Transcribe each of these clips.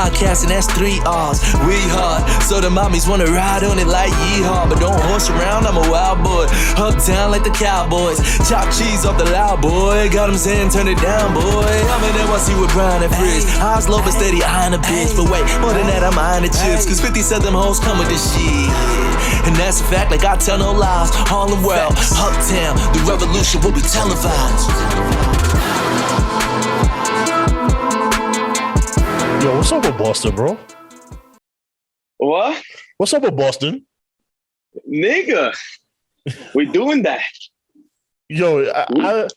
podcast, and that's 3 R's. We hard, so the mommies wanna ride on it like yeehaw. But don't horse around, I'm a wild boy. Uptown like the Cowboys. Chop cheese off the loud boy. Got him saying turn it down, boy. I'm in NYC with Brian and Frizz. Eyes low but steady eyeing a bitch. But wait, more than that, I'm eyeing the chips. Cause 50 said them hoes come with this shit. And that's a fact, like I tell no lies. Harlem World, Uptown, the revolution will be televised. Yo, what's up with Boston, bro? What? What's up with Boston? Nigga, we doing that. Yo, I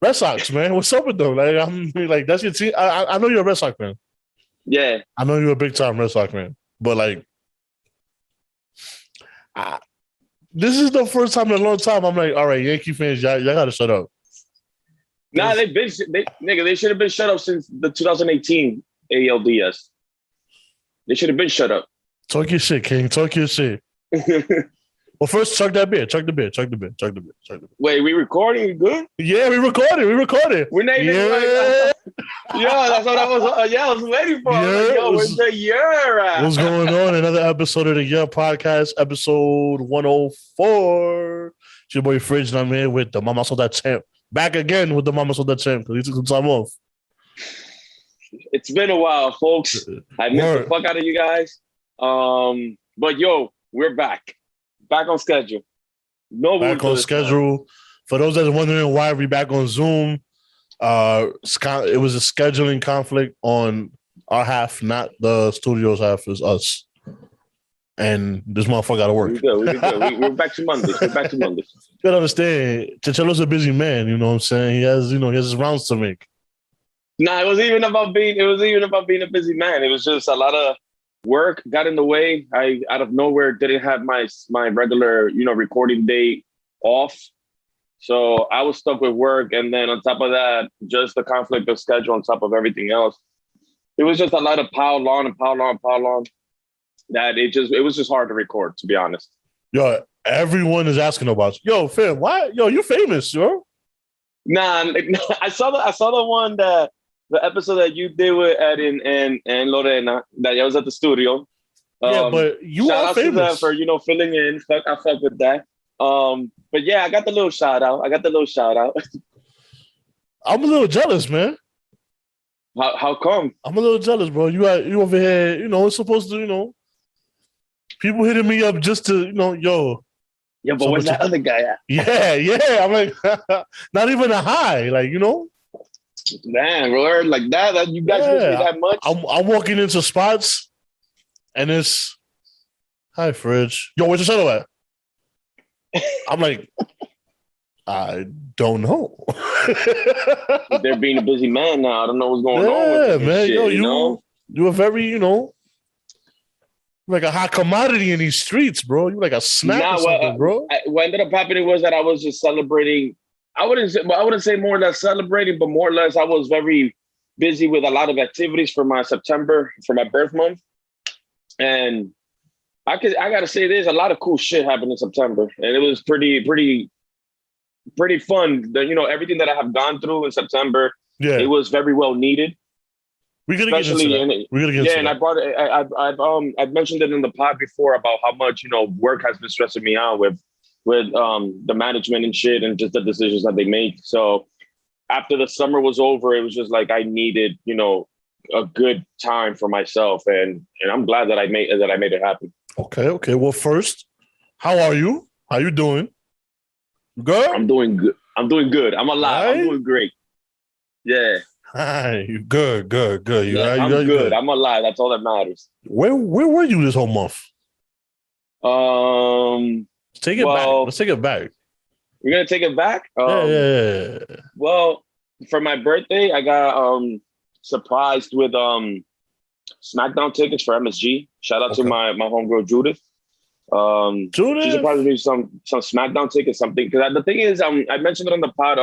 Red Sox, man. What's up with them? Like, I'm like, that's your team. I know you're a Red Sox fan. Yeah. I know you're a big time Red Sox fan. But like, this is the first time in a long time I'm like, all right, Yankee fans, y'all gotta shut up. Nah, they should have been shut up since the 2018 ALDS. They should have been shut up. Talk your shit, King. Talk your shit. Well, first, chug that beer. Chug the beer. Wait, we recording? We good? Yeah, we recorded. We're not even like, yo, that's what I was. I was waiting for. Yeah, yo, where's the Yerrr at? What's going on? Another episode of the Yerrr podcast, episode 104. It's your boy Fridge, and I'm here with the Mama Soda Champ. Back again with the Mama Soda Champ because he took some time off. It's been a while, folks. I missed the fuck out of you guys. But yo, we're back on schedule. Back on schedule. For those that are wondering why we're back on Zoom, it was a scheduling conflict on our half, not the studio's half. It's us. And this motherfucker got to work. We're back to Monday. You gotta understand, Chichelo's a busy man. You know what I'm saying? He has his rounds to make. Nah, it wasn't even about being a busy man. It was just a lot of work got in the way. I out of nowhere didn't have my regular, recording day off. So I was stuck with work. And then on top of that, just the conflict of schedule on top of everything else. It was just a lot of pile on. That it was just hard to record, to be honest. Yo, everyone is asking about you. Yo, fam, why? Yo, you famous, yo. Nah, I saw the one the episode that you did with Ed and Lorena that I was at the studio. Yeah, but you are famous. Shout out to them for filling in. I fuck with that. But yeah, I got the little shout out. I'm a little jealous, man. How come? I'm a little jealous, bro. You over here, it's supposed to, people hitting me up just to, yo. Yeah, but where's that other guy at? Yeah. I'm like, not even a high, like, Damn, bro, like that you guys miss me that much? I'm walking into spots, and it's, hi, Fridge. Yo, where's the shuttle at? I'm like, I don't know. They're being a busy man now. I don't know what's going on with man. Shit, yo, you're very, like a hot commodity in these streets, bro. You like a snack or something, bro. What ended up happening was that I was just celebrating. I wouldn't say more or less celebrating, but more or less I was very busy with a lot of activities for my September, for my birth month. And I gotta say there's a lot of cool shit happened in September. And it was pretty fun. Everything that I have gone through in September, it was very well needed. We're gonna get into that. And I brought it. I've mentioned it in the pod before about how much work has been stressing me out with the management and shit, and just the decisions that they make. So after the summer was over, it was just like I needed a good time for myself, and I'm glad that I made it happen. Okay. Well, first, how are you? How you doing? Good. I'm doing good. I'm alive. Right? I'm doing great. Yeah. Hi, you good. I'm good. I'm alive. That's all that matters. Where were you this whole month? Let's take it back. We're gonna take it back. Yeah. Well, for my birthday, I got surprised with SmackDown tickets for MSG. Shout out to my homegirl Judith. She surprised me with some SmackDown tickets, something. Because the thing is, I mentioned it on the pod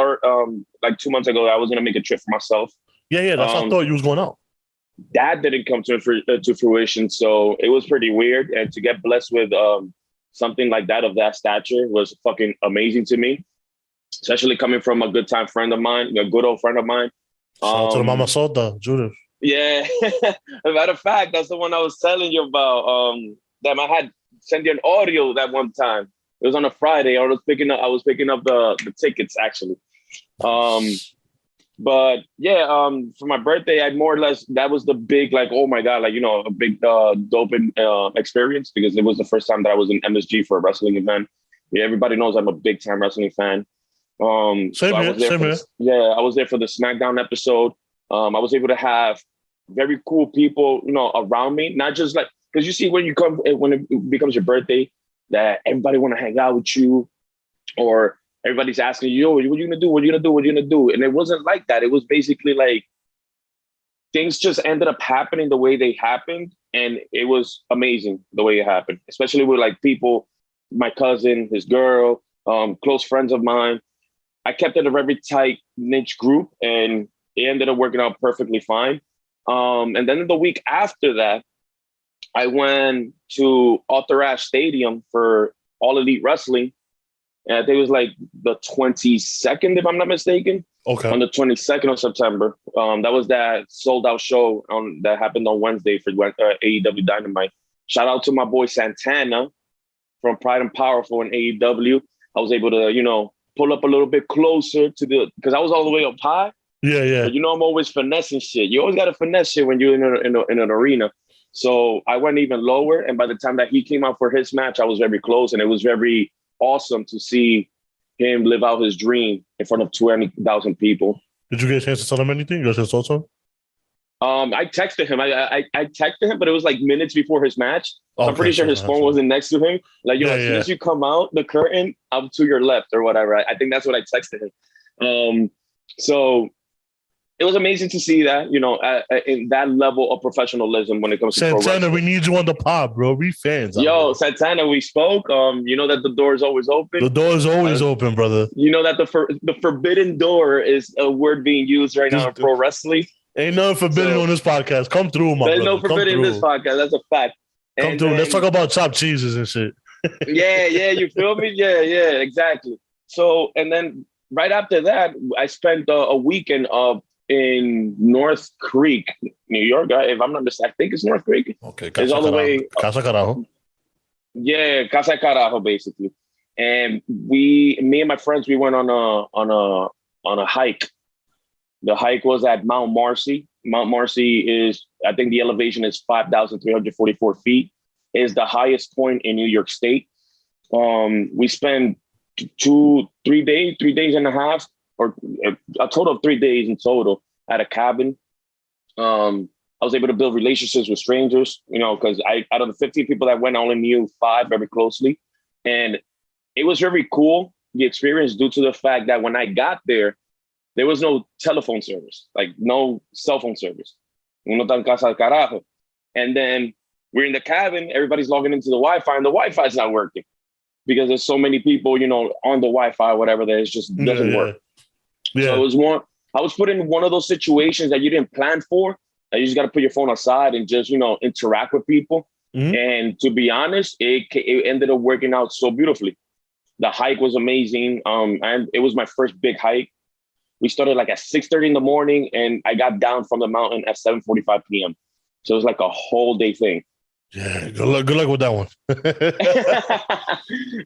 like 2 months ago that I was gonna make a trip for myself. Yeah. That's how I thought you was going out. That didn't come to fruition, so it was pretty weird. And to get blessed with something like that of that stature was fucking amazing to me, especially coming from a good time friend of mine, a good old friend of mine. Shout out to the Mama Soda, Judith. Yeah. As a matter of fact, that's the one I was telling you about. That I had sent you an audio that one time. It was on a Friday. I was picking up the tickets actually. But yeah, for my birthday, I more or less, that was the big, like, oh my God, like, a big dope experience, because it was the first time that I was in MSG for a wrestling event. Yeah, everybody knows I'm a big time wrestling fan. I was there for the SmackDown episode. I was able to have very cool people, around me, not just like, because you see when it becomes your birthday, that everybody want to hang out with you, or everybody's asking you, what are you gonna do? What are you gonna do? What are you gonna do? And it wasn't like that. It was basically like things just ended up happening the way they happened, and it was amazing the way it happened. Especially with like people, my cousin, his girl, close friends of mine. I kept it a very tight niche group, and it ended up working out perfectly fine. And then the week after that, I went to Arthur Ashe Stadium for All Elite Wrestling. And I think it was like the 22nd, if I'm not mistaken. Okay. On the 22nd of September. That was that sold out show that happened on Wednesday for AEW Dynamite. Shout out to my boy Santana from Pride and Powerful in AEW. I was able to, pull up a little bit closer because I was all the way up high. Yeah. But I'm always finessing shit. You always got to finesse shit when you're in an arena. So I went even lower. And by the time that he came out for his match, I was very close. And it was very awesome to see him live out his dream in front of 20,000 people. Did you get a chance to tell him anything? You got a chance to talk to him? I texted him. I texted him, but it was like minutes before his match. So I'm pretty sure his phone wasn't next to him. Like, as soon as you come out the curtain, I'm to your left or whatever. I think that's what I texted him. So it was amazing to see that, in that level of professionalism when it comes to Santana, we need you on the pod, bro. We fans. Yo, Santana, we spoke. You know that the door is always open. The door is always open, brother. You know that the forbidden door is a word being used right now in pro wrestling. Ain't nothing forbidden on this podcast. Come through, my brother. There's no forbidden in this podcast. That's a fact. Come through. Let's talk about chopped cheeses and shit. Yeah, you feel me? Yeah, exactly. So, and then right after that, I spent a weekend in North Creek, New York. If I'm not mistaken, I think it's North Creek. Okay, it's all the way. Casa Carajo. Yeah, Casa Carajo, basically. And me and my friends, we went on a hike. The hike was at Mount Marcy. Mount Marcy is, I think the elevation is 5,344 feet. It is the highest point in New York State. We spent 3 days and a half, or a total of 3 days in total at a cabin. I was able to build relationships with strangers, because out of the 15 people that went, I only knew 5 very closely. And it was very cool, the experience, due to the fact that when I got there was no telephone service, like no cell phone service. Uno está en casa del carajo. And then we're in the cabin, everybody's logging into the Wi-Fi, and the Wi-Fi is not working because there's so many people, on the Wi-Fi, whatever, that it just doesn't work. Yeah. So I was put in one of those situations that you didn't plan for. That you just got to put your phone aside and just, interact with people. Mm-hmm. And to be honest, it ended up working out so beautifully. The hike was amazing. And it was my first big hike. We started like at 6:30 in the morning, and I got down from the mountain at 7:45 p.m. So it was like a whole day thing. Yeah, good luck with that one.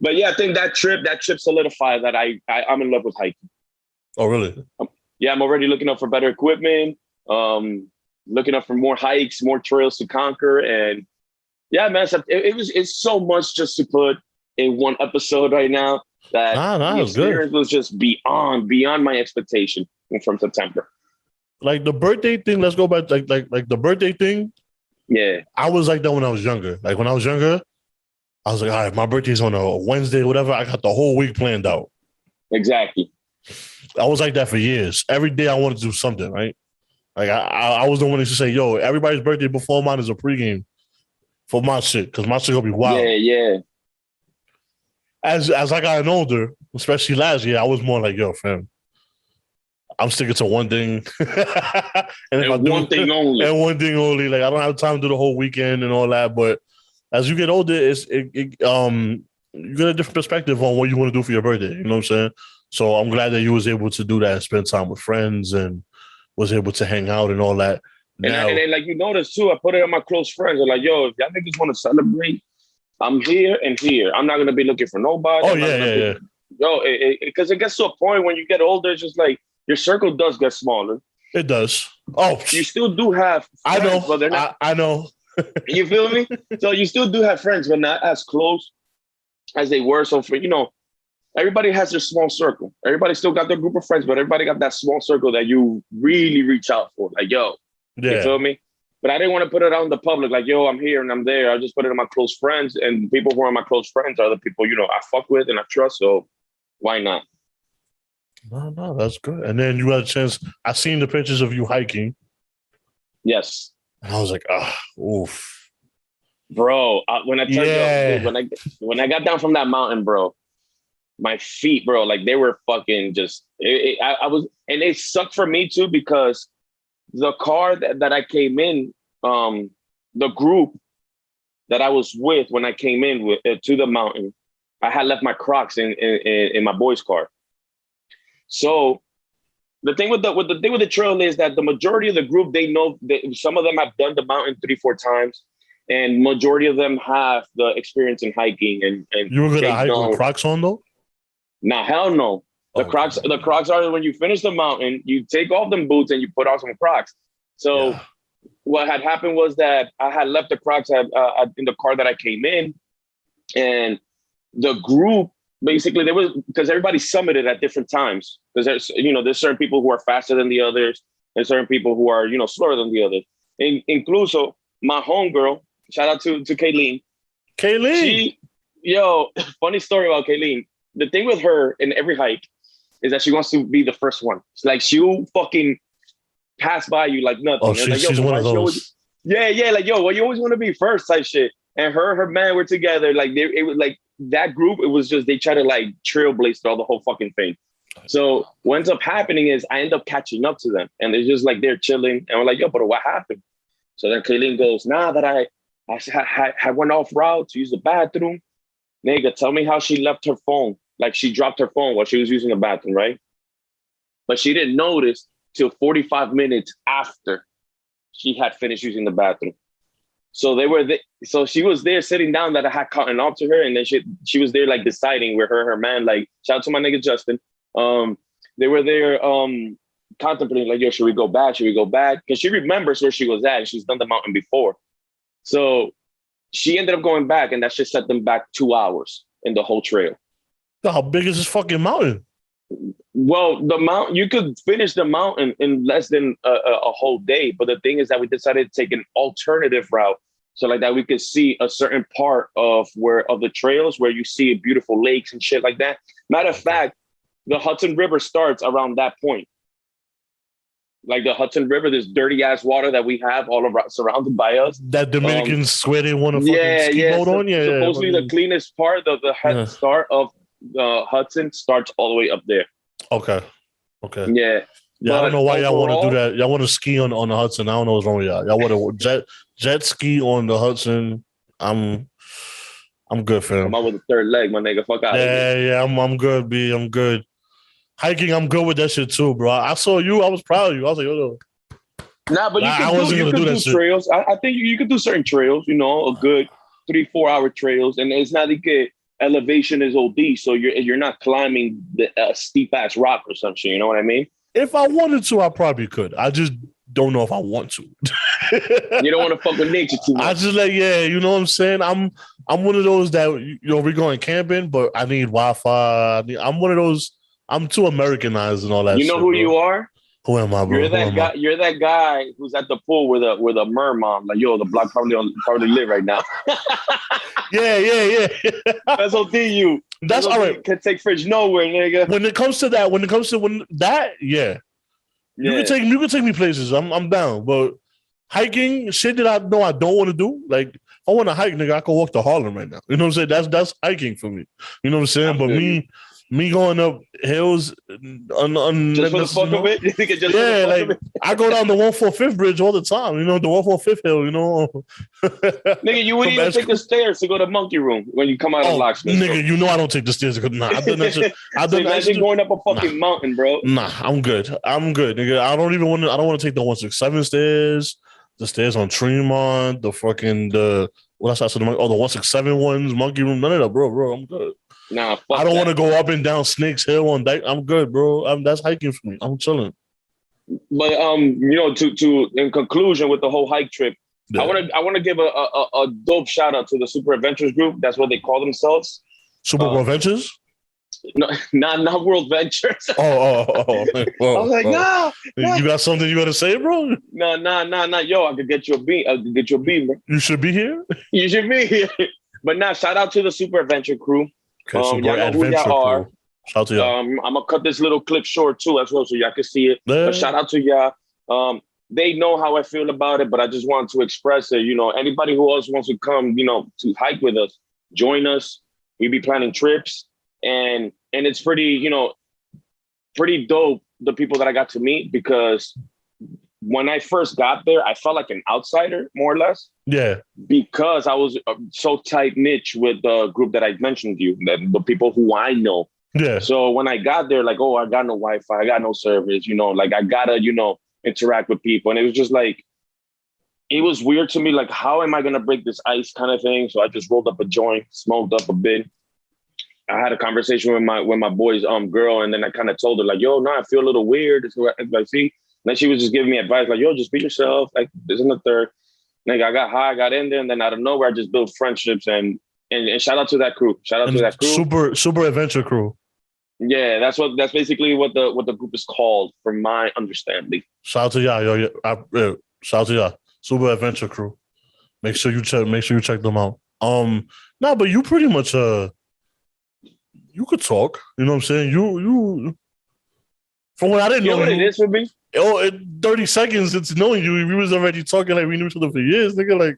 But yeah, I think that trip solidified that I'm in love with hiking. Oh, really? Yeah, I'm already looking up for better equipment, looking up for more hikes, more trails to conquer. And yeah, man, it's so much just to put in one episode right now that the experience was just beyond my expectation from September. Like the birthday thing, let's go back, like the birthday thing. Yeah. I was like that when I was younger. Like when I was younger, I was like, all right, my birthday's on a Wednesday, whatever. I got the whole week planned out. Exactly. I was like that for years. Every day I wanted to do something, right? Like I was the one to say, yo, everybody's birthday before mine is a pregame for my shit, because my shit gonna be wild. Yeah. As I got older, especially last year, I was more like, yo, fam, I'm sticking to one thing. and one thing only. And one thing only. Like I don't have time to do the whole weekend and all that. But as you get older, you get a different perspective on what you want to do for your birthday. You know what I'm saying? So I'm glad that you was able to do that and spend time with friends and was able to hang out and all that. And then, like, you notice too, I put it on my close friends. I'm like, yo, if y'all niggas want to celebrate, I'm here and here. I'm not gonna be looking for nobody. Oh yeah. Yo, because it gets to a point when you get older, it's just like your circle does get smaller. It does. Oh, you still do have friends, I know. but they're not. I know. You feel me? So you still do have friends, but not as close as they were. So for everybody has their small circle. Everybody still got their group of friends, but everybody got that small circle that you really reach out for. Like, yo, you feel me? But I didn't want to put it out in the public, like, yo, I'm here and I'm there. I just put it in my close friends, and people who are my close friends are the people, I fuck with and I trust. So why not? No, that's good. And then you had a chance. I seen the pictures of you hiking. Yes. And I was like, oof. Bro, when I tell you, when I got down from that mountain, bro, my feet, bro, like they were fucking just, I was, and it sucked for me too, because the car that I came in, the group that I was with when I came in with to the mountain, I had left my Crocs in my boy's car. So the thing with the trail is that the majority of the group, they know that some of them have done the mountain 3-4 times, and majority of them have the experience in hiking. And you were gonna hike with Crocs on though? Nah, hell no. The Crocs are when you finish the mountain, you take off them boots and you put on some Crocs. So what had happened was that I had left the Crocs in the car that I came in, and the group basically because everybody summited at different times. Because there's certain people who are faster than the others, and certain people who are slower than the others. Incluso my homegirl, shout out to Kayleen. Funny story about Kayleen. The thing with her in every hike is that she wants to be the first one. It's like she'll fucking pass by you like nothing. Oh, she's one of those. Like, yo, well, you always want to be first type shit. And her man were together. Like it was like that group. It was just they try to like trailblaze through all the whole fucking thing. So what ends up happening is I end up catching up to them, and they're just like they're chilling, and we're like, yo, but what happened? So then Kayleen goes, nah, that I went off route to use the bathroom. Nigga, tell me how she left her phone. Like she dropped her phone while she was using the bathroom, right? But she didn't notice till 45 minutes after she had finished using the bathroom. So so she was there sitting down that I had caught up to her, and then she was there like deciding where her man, like shout out to my nigga Justin. They were there contemplating like, yo, should we go back? Should we go back? Because she remembers where she was at, and she's done the mountain before. So she ended up going back, and that just set them back 2 hours in the whole trail. How big is this fucking mountain? Well, the mountain, you could finish the mountain in less than a whole day. But the thing is that we decided to take an alternative route. So like that we could see a certain part of the trails where you see beautiful lakes and shit like that. Matter of fact, the Hudson River starts around that point. Like the Hudson River, this dirty ass water that we have all around surrounded by us. That Dominicans swear they want to fucking ski boat on. Supposedly the cleanest part of the head start of the Hudson starts all the way up there. Okay. Yeah. I don't know why y'all want to do that. Y'all want to ski on the Hudson. I don't know what's wrong with y'all. Y'all want to jet ski on the Hudson. I'm good for him. I'm out with the third leg, my nigga. Fuck out. Yeah. I'm good, B. I'm good. Hiking, I'm good with that shit too, bro. I saw you. I was proud of you. I was like, yo. Nah, but you can do trails. I think you could do certain trails. A good 3-4 hour trails, and it's not like elevation is OD, so you're not climbing the steep ass rock or some shit. You know what I mean? If I wanted to, I probably could. I just don't know if I want to. You don't want to fuck with nature too much. I just you know what I'm saying? I'm one of those that we're going camping, but I need Wi-Fi. I'm one of those. I'm too Americanized and all that. You know who you are? Who am I, bro? You're that guy who's at the pool with a mer mom. Like, yo, the block probably live right now. Yeah. That's OD you. That's all right. Can take fridge nowhere, nigga. When it comes to that, you can take me places. I'm down. But hiking, shit that I know I don't want to do. Like, if I want to hike, nigga, I can walk to Harlem right now. You know what I'm saying? That's hiking for me. You know what I'm saying? But me going up hills just for the fuck of it? I go down the 145th bridge all the time. The 145th hill, Nigga, you wouldn't even take the stairs to go to Monkey Room when you come out of Locksmith. Nigga, I don't take the stairs. Nah, I've done that shit. Imagine going up a fucking mountain, bro. Nah, I'm good, nigga. I don't want to take the 167 stairs. the stairs on Tremont, the 167 ones, Monkey Room, none of that, bro. I'm good. Nah, I don't want to go up and down Snakes Hill on Dyke. I'm good, bro. That's hiking for me. I'm chilling. But to in conclusion with the whole hike trip, yeah. I want to give a dope shout out to the Super Adventures group. That's what they call themselves. Super Adventures? No, not World Ventures. Oh. I was like, nah. You got something you got to say, bro? No. Yo, I could get you a beat. Bro. You should be here. You should be here. But now, shout out to the Super Adventure crew. Okay, Super Adventure crew. Shout out to y'all. I'm gonna cut this little clip short too, as well, so y'all can see it. Yeah. But shout out to y'all. They know how I feel about it, but I just want to express it. Anybody who else wants to come, to hike with us, join us. We be planning trips. And it's pretty dope, the people that I got to meet, because when I first got there, I felt like an outsider, more or less. Yeah. Because I was so tight knit with the group that I mentioned to you, the people who I know. Yeah. So when I got there, like, I got no Wi-Fi, I got no service, like I gotta, interact with people. And it was just like, it was weird to me, like, how am I gonna break this ice kind of thing? So I just rolled up a joint, smoked up a bit. I had a conversation with my boy's girl, and then I kind of told her, like, yo, no, I feel a little weird. It's what I see. And then she was just giving me advice, like, yo, just be yourself. Like, this and the third. Like, I got high, I got in there, and then out of nowhere, I just built friendships. And shout out to that crew. Super Adventure crew. Yeah, that's basically what the group is called, from my understanding. Shout out to y'all, yo. Shout out to y'all. Super Adventure crew. Make sure you check them out. But you pretty much you could talk. You know what I'm saying? You from what I didn't know. What it is for me? In 30 seconds, it's knowing you. We was already talking like we knew each other for years, nigga. Like,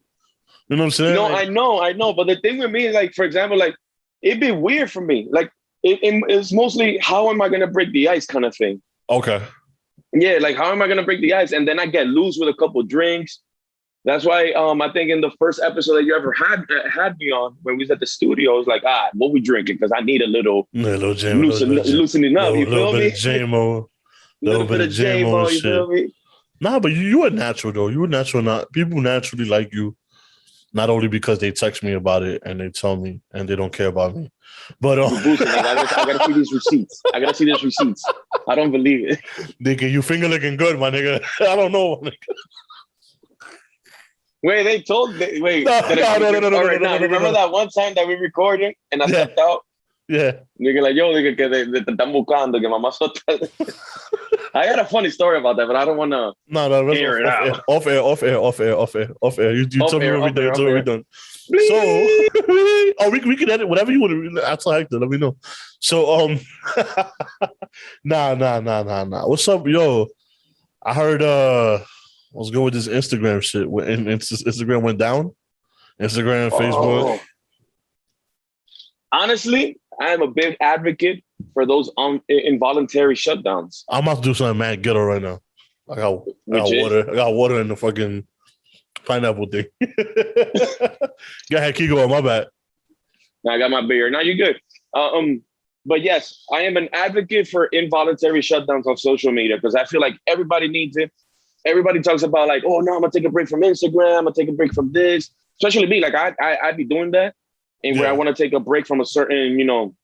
you know what I'm saying? No, like, I know. But the thing with me is, like, for example, like, it'd be weird for me. Like, it's mostly, how am I gonna break the ice kind of thing. Okay. Yeah, like, how am I gonna break the ice? And then I get loose with a couple drinks. That's why I think in the first episode that you ever had me on, when we was at the studio, I was like, what we drinking? Because I need a little loosening up. You feel me? Little bit of JMO shit. You feel me? Nah, but you are natural though. You are natural. Not people naturally like you, not only because they text me about it and they tell me and they don't care about me, but I gotta see these receipts. I don't believe it. Nigga, you finger looking good, my nigga. I don't know, my nigga. Wait, they told me. Wait. No. Remember that one time that we recorded and I stepped out? Yeah. Nigga, like, yo, nigga, que te están buscando, que mamá sota. I got a funny story about that, but I don't want to air it out. Off air. You told me when we're done. So, we can edit whatever you want to. That's like that. Let me know. So, nah. What's up, yo? I heard, let's go with this Instagram shit. When Instagram went down, Instagram, Facebook. Honestly, I am a big advocate for those involuntary shutdowns. I'm about to do something mad ghetto right now. I got water. I got water in the fucking pineapple thing. Go ahead, keep going. My bad. I got my beer. Now you're good. But yes, I am an advocate for involuntary shutdowns on social media, because I feel like everybody needs it. Everybody talks about, like, oh no, I'm gonna take a break from Instagram. I'm gonna take a break from this. Especially me, like I be doing that, and where I want to take a break from a certain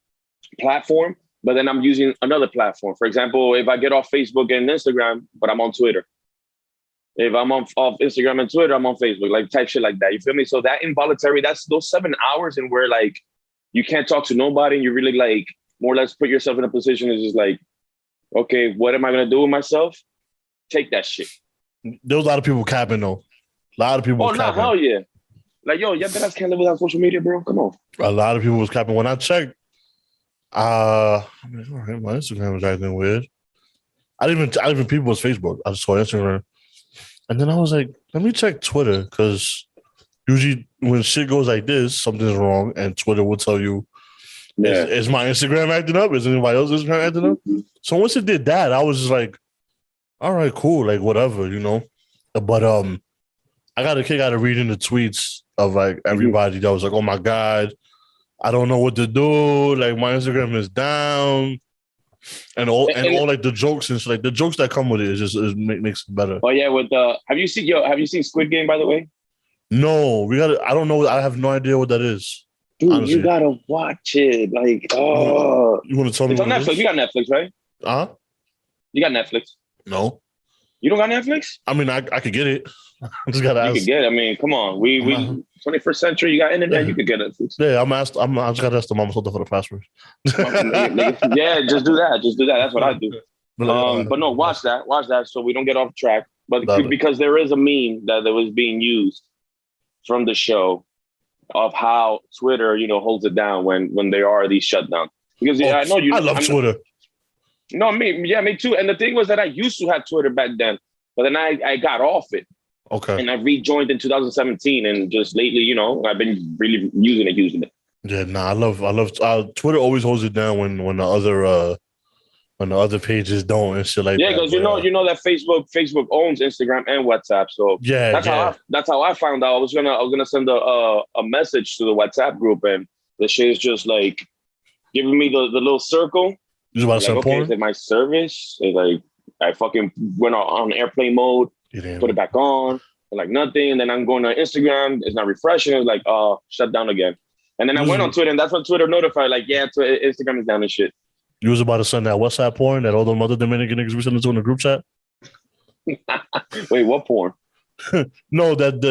platform, but then I'm using another platform. For example, if I get off Facebook and Instagram, but I'm on Twitter. If I'm off Instagram and Twitter, I'm on Facebook, like type shit like that. You feel me? So that involuntary, that's those 7 hours in where, like, you can't talk to nobody, and you really, like, more or less put yourself in a position is just like, okay, what am I gonna do with myself? Take that shit. There was a lot of people capping though. A lot of people. Oh no, hell yeah! Like, yo, y'all guys can't live without social media, bro. Come on. A lot of people was capping. When I checked, my Instagram was acting weird. I didn't even people was Facebook. I just saw Instagram, and then I was like, let me check Twitter, because usually when shit goes like this, something's wrong, and Twitter will tell you, is my Instagram acting up? Is anybody else's Instagram acting up? So once it did that, I was just like, all right, cool, like whatever, But I got a kick out of reading the tweets of, like, everybody that was like, oh my God, I don't know what to do. Like, my Instagram is down. and all like the jokes and like the jokes that come with it is just makes it better. Oh yeah, with have you seen Squid Game, by the way? No, I don't know. I have no idea what that is. Dude, honestly. You gotta watch it. Like, oh, you want to tell me? It's on Netflix. You got Netflix, right? You got Netflix? No. You don't got Netflix? I mean, I could get it. I just gotta ask. You could get it. I mean, come on. We 21st century. You got internet. You could get Netflix. Yeah, I just gotta ask the mama something for the password. Yeah, just do that. That's what I do. But no, watch that. So we don't get off track. But because there is a meme that was being used from the show of how Twitter, holds it down when there are these shutdowns. Because I know you. I love Twitter. No, me too. And the thing was that I used to have Twitter back then, but then I got off it. Okay. And I rejoined in 2017, and just lately, I've been really using it. Yeah, I love Twitter. Always holds it down when the other pages don't and shit like that. Yeah, because you know that Facebook owns Instagram and WhatsApp. So that's how I found out. I was gonna send a message to the WhatsApp group, and the shit is just like giving me the little circle. You about to send porn? Is it my service? It's like I fucking went on airplane mode, put it back on, like nothing, and then I'm going to Instagram. It's not refreshing. It's like shut down again. And then I went on Twitter, and that's when Twitter notified, like, Instagram is down and shit. You was about to send that WhatsApp porn that all those other Dominican niggas were sending to in the group chat? Wait, what porn? No, that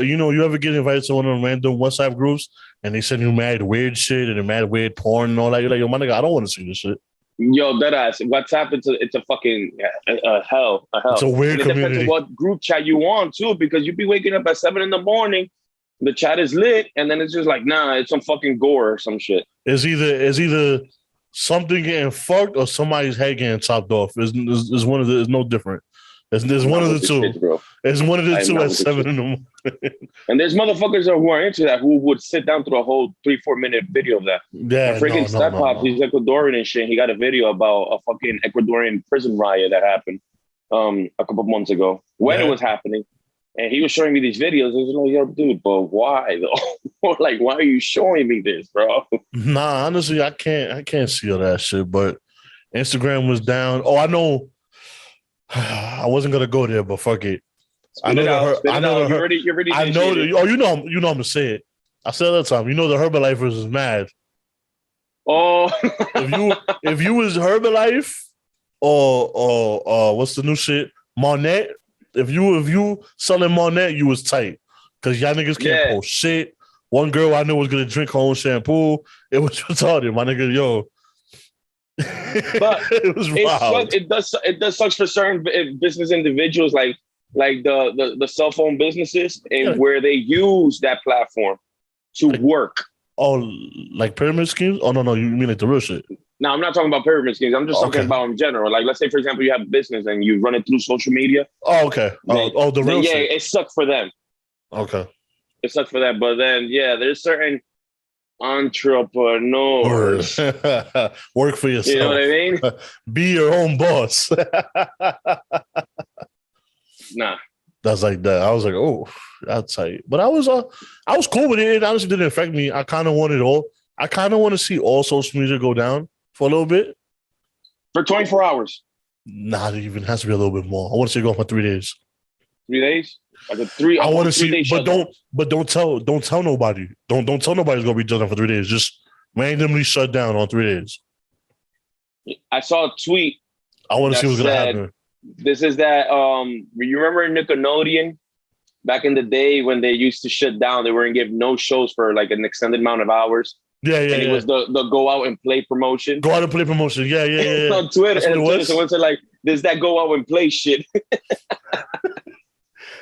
you ever get invited to one of them random WhatsApp groups and they send you mad weird shit and mad weird porn and all that. You're like, yo, my nigga, I don't want to see this shit. Yo, deadass. WhatsApp, it's a fucking hell. It's a weird community. It depends on what group chat you want too, because you be waking up at 7 a.m. The chat is lit, and then it's just like, nah, it's some fucking gore or some shit. It's either something getting fucked or somebody's head getting chopped off. It's one of the. It's no different. There's one of the two. It's one of the two at 7 a.m. And there's motherfuckers who are into that who would sit down through a whole 3-4 minute video of that. Yeah, my freaking step-pop, he's Ecuadorian and shit. He got a video about a fucking Ecuadorian prison riot that happened a couple months ago when it was happening. And he was showing me these videos. I was like, yo, dude, but why though? Like, why are you showing me this, bro? Nah, honestly, I can't see all that shit. But Instagram was down. Oh, I know. I wasn't gonna go there, but fuck it. I know I'm gonna say it. I said that time. You know the Herbalifers is mad. Oh, if you was Herbalife or what's the new shit? Monette. If you selling Monette, you was tight. Cause y'all niggas can't post shit. One girl I knew was gonna drink her own shampoo. It was retarded, my nigga. Yo. But it was wild. It does suck for certain business individuals like the cell phone businesses and where they use that platform to work. Oh, like pyramid schemes? Oh no, you mean like the real shit? No, I'm not talking about pyramid schemes. I'm just talking about in general. Like, let's say, for example, you have a business and you run it through social media. Oh, okay. The real shit. Yeah, it sucked for them. Okay. It sucked for them. But then, there's certain entrepreneurs. Work for yourself. You know what I mean? Be your own boss. Nah. That's like that. I was like, oh, that's tight. But I was cool with it. It honestly didn't affect me. I kind of want to see all social media go down for a little bit. For 24 hours. Nah, it even has to be a little bit more. I want to see it go for 3 days. 3 days? Like a 3. I want to see, but don't tell nobody. Don't tell nobody it's gonna be shut down for 3 days. Just randomly shut down on 3 days. I saw a tweet. I want to see what's gonna happen. This is that. You remember Nickelodeon back in the day when they used to shut down? They weren't give no shows for like an extended amount of hours. Yeah. And it was the go out and play promotion. Go out and play promotion. Yeah. On Twitter. Someone said like, "There's that go out and play shit."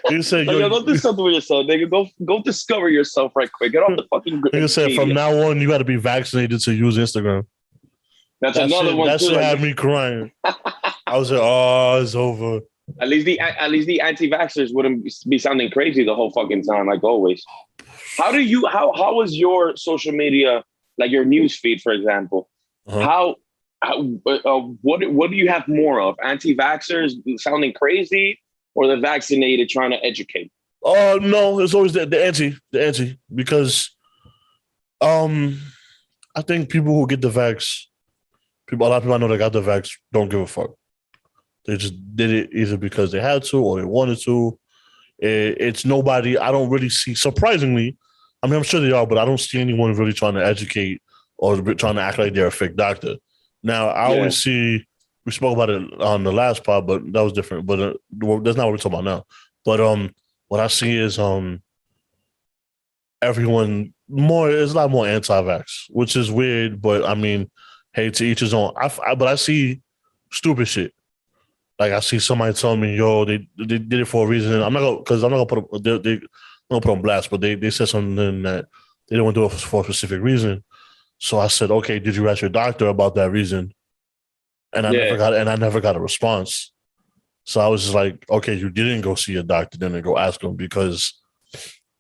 You said, like, don't do something with yourself, nigga. Go discover yourself right quick. Get off the fucking. Nigga said from now on you got to be vaccinated to use Instagram. That's another one. That shit had me crying. I was like, oh, it's over. At least the anti-vaxxers wouldn't be sounding crazy the whole fucking time, like always. How was your social media, like your news feed, for example? Uh-huh. What do you have more of? Anti-vaxxers sounding crazy, or the vaccinated trying to educate? Oh no, it's always the anti, because I think people who get the vax A lot of people I know that got the vax don't give a fuck. They just did it either because they had to or they wanted to. It's nobody. I don't really see. Surprisingly, I mean, I'm sure they are, but I don't see anyone really trying to educate or trying to act like they're a fake doctor. Now, I always see. We spoke about it on the last pod, but that was different. But that's not what we're talking about now. But what I see is everyone more. There's a lot more anti-vax, which is weird. But I mean, hey, to each his own. But I see stupid shit. Like I see somebody telling me, "Yo, they did it for a reason." I'm not gonna put on blast, but they said something that they didn't want to do it for a specific reason. So I said, "Okay, did you ask your doctor about that reason?" And I never got a response. So I was just like, "Okay, you didn't go see your doctor, then go ask him because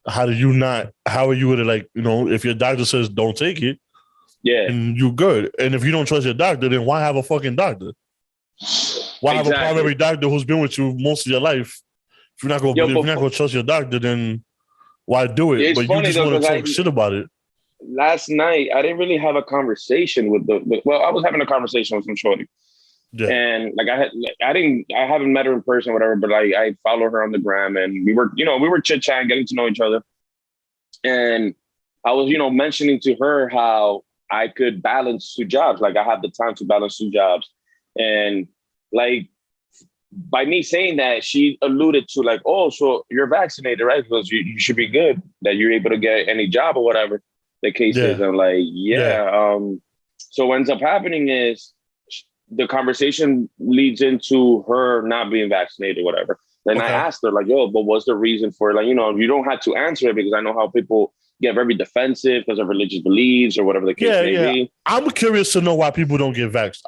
how are you gonna like if your doctor says don't take it, and you good, and if you don't trust your doctor, then why have a fucking doctor?" Why have a primary doctor who's been with you most of your life? If you're not gonna trust your doctor, then why do it? But you just want to talk shit about it. Last night, I didn't really have a conversation with I was having a conversation with some shorty, and like I haven't met her in person, or whatever. But I follow her on the gram, and we were chit chatting, getting to know each other, and I was mentioning to her how I could balance two jobs, like I have the time to balance two jobs. And like by me saying that, she alluded to like, oh, so you're vaccinated, right? Because you should be good, that you're able to get any job or whatever the case is. I'm like, so what ends up happening is the conversation leads into her not being vaccinated or whatever. Then I asked her like, yo, but what's the reason for it? Like, you don't have to answer it because I know how people get very defensive because of religious beliefs or whatever the case may be. I'm curious to know why people don't get vaxxed.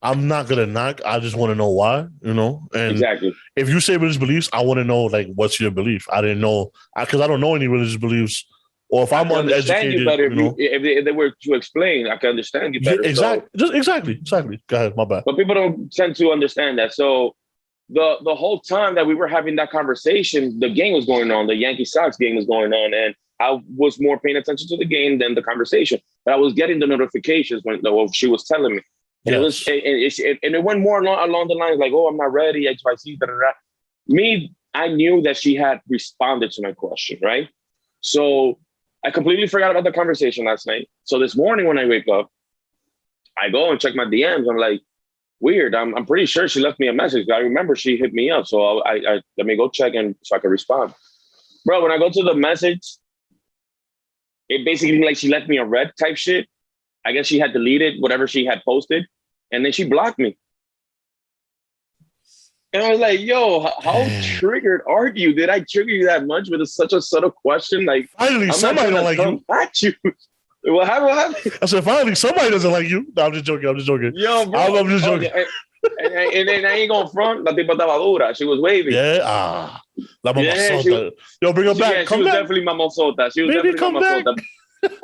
I'm not gonna knock. I just want to know why, And exactly. If you say religious beliefs, I want to know like what's your belief. I didn't know because I don't know any religious beliefs. Or if I'm uneducated, you better, if they were to explain, I can understand you better. Exactly. Go ahead, my bad. But people don't tend to understand that. So the whole time that we were having that conversation, the game was going on. The Yankee Sox game was going on, and I was more paying attention to the game than the conversation. But I was getting the notifications when she was telling me. And it went more along the lines like, oh, I'm not ready, XYZ, da, da, da. Me, I knew that she had responded to my question, right? So I completely forgot about the conversation last night. So this morning when I wake up, I go and check my DMs. I'm like, weird. I'm pretty sure she left me a message. I remember she hit me up. So I let me go check so I can respond. Bro, when I go to the message, it basically like she left me a red type shit. I guess she had deleted whatever she had posted, and then she blocked me. And I was like, yo, how triggered are you? Did I trigger you that much with such a subtle question? Like, finally, somebody don't like you. At you. What happened? I said, finally, somebody doesn't like you. No, I'm just joking. Yo, bro. I'm just joking. And then I ain't going front. La tipa estaba dura. She was wavy. Yeah. La mamazota. Yo, bring her back. She was definitely mamazota. She was definitely mamazota.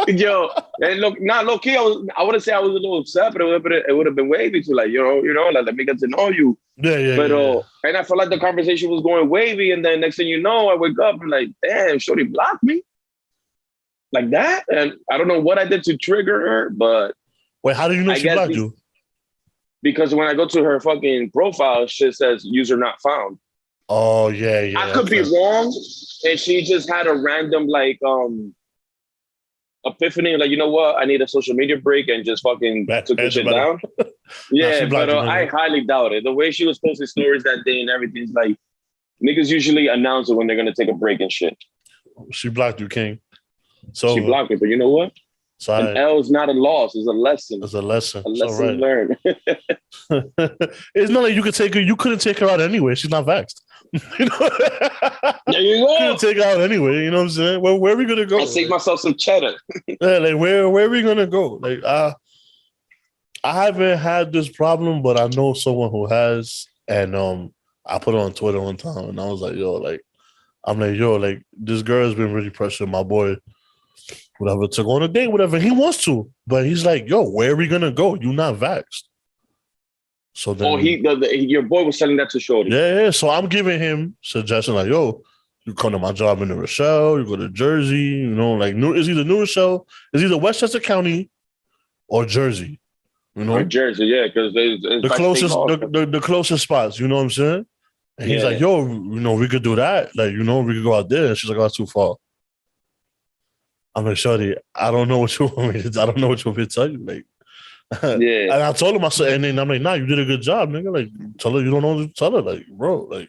Yo, and look key, I wouldn't say I was a little upset, but it would have been wavy to like, like, let me get to know you. Yeah. And I felt like the conversation was going wavy, and then next thing you know, I wake up and like, damn, shorty blocked me. Like that? And I don't know what I did to trigger her, but wait, how do you know she blocked you? Because when I go to her fucking profile, shit says user not found. Oh, yeah. I could be wrong, and she just had a random like epiphany, like, you know what, I need a social media break, and just fucking took the shit down. But I highly doubt it. The way she was posting stories that day and everything's like, niggas usually announce it when they're gonna take a break and shit. She blocked you, King. So she blocked me, but you know what? An L is not a loss; it's a lesson. It's a lesson. A lesson learned. It's not like you could take her. You couldn't take her out anyway. She's not vaxxed. There you go. Couldn't take her out anyway. You know what I'm saying? Where are we gonna go? I saved myself some cheddar. Like where are we gonna go? Like I haven't had this problem, but I know someone who has, and I put it on Twitter one time, and I was like, yo, this girl has been really pressuring my boy, whatever, to go on a date, whatever he wants to, but he's like, yo, where are we gonna go? You not vaxxed. So then, your boy was selling that to shorty. Yeah. So I'm giving him suggestions like, yo, you come to my job in New Rochelle, you go to Jersey, like it's either New Rochelle, it's either Westchester County or Jersey. You know, or Jersey, yeah, because the closest, the closest spots. You know what I'm saying? And he's like, "Yo, you know, we could do that. Like, you know, we could go out there." And she's like, "Oh, that's too far." I'm like, "Shorty, I don't know what you want me to. I don't know what you want me to tell you." Like, yeah. And I told him, I said, and then I'm like, "Nah, you did a good job, nigga. Like, tell her you don't know what to tell her. Like, bro, like,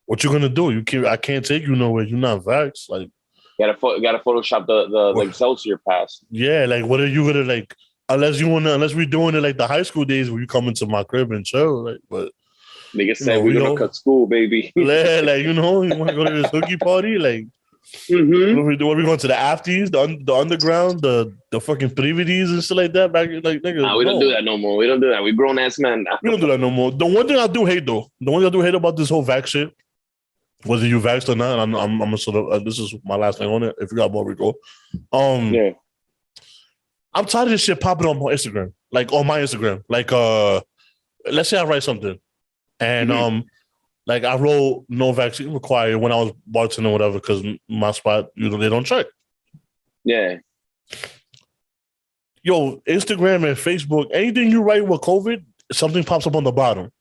what you gonna do? I can't take you nowhere. You're not vaxxed. Like, Gotta Photoshop the Excelsior pass. yeah, like, what are you gonna like? Unless we're doing it like the high school days where you come into my crib and chill, like, but nigga said we're gonna cut school, baby. Yeah, like, you know, you want to go to this hooky party, like, what are we doing? We going to the afties, the underground, the fucking privities and shit like that. Back like, nigga, nah, we don't do that no more. We don't do that. We grown ass men now. We don't do that no more. The one thing I do hate about this whole vax shit, whether you vaxxed or not, I'm gonna sort of this is my last thing on it. If you got more, we go. Yeah. I'm tired of this shit popping on my Instagram, like on my Instagram. Like, let's say I write something, and like I wrote no vaccine required when I was bartending or whatever, because my spot, you know, they don't check. Yeah. Yo, Instagram and Facebook, anything you write with COVID, something pops up on the bottom.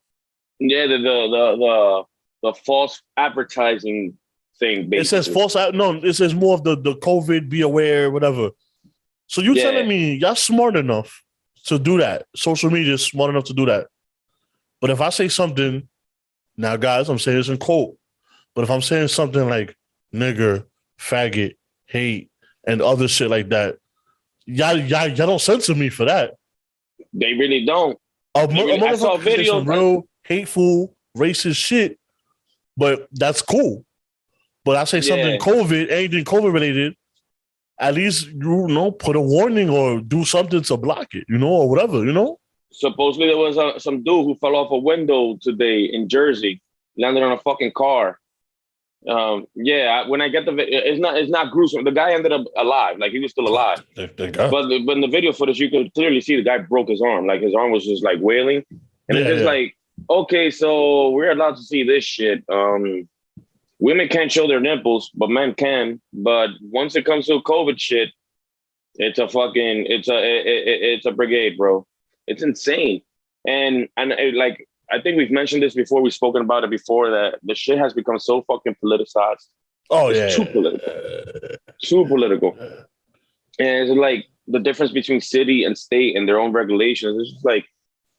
Yeah, the false advertising thing. Basically. It says false. No, it says more of the COVID, be aware, whatever. So you telling me y'all smart enough to do that? Social media is smart enough to do that. But if I say something, now guys, I'm saying this in quote, but if I'm saying something like nigger, faggot, hate, and other shit like that, y'all don't censor me for that. They really don't. I saw videos some real hateful, racist shit, but that's cool. But I say something COVID, anything COVID related, at least, you know, put a warning or do something to block it, you know, or whatever, you know? Supposedly there was some dude who fell off a window today in Jersey, landed on a fucking car. When I get the video, it's not gruesome. The guy ended up alive, like he was still alive. But in the video footage, you could clearly see the guy broke his arm. Like his arm was just like wailing. And it's just like, okay, so we're allowed to see this shit. Women can't show their nipples, but men can. But once it comes to COVID shit, it's a brigade, bro. It's insane. And like, I think we've mentioned this before. We've spoken about it before, that the shit has become so fucking politicized. It's too political. Too political. And it's like the difference between city and state and their own regulations. It's just like,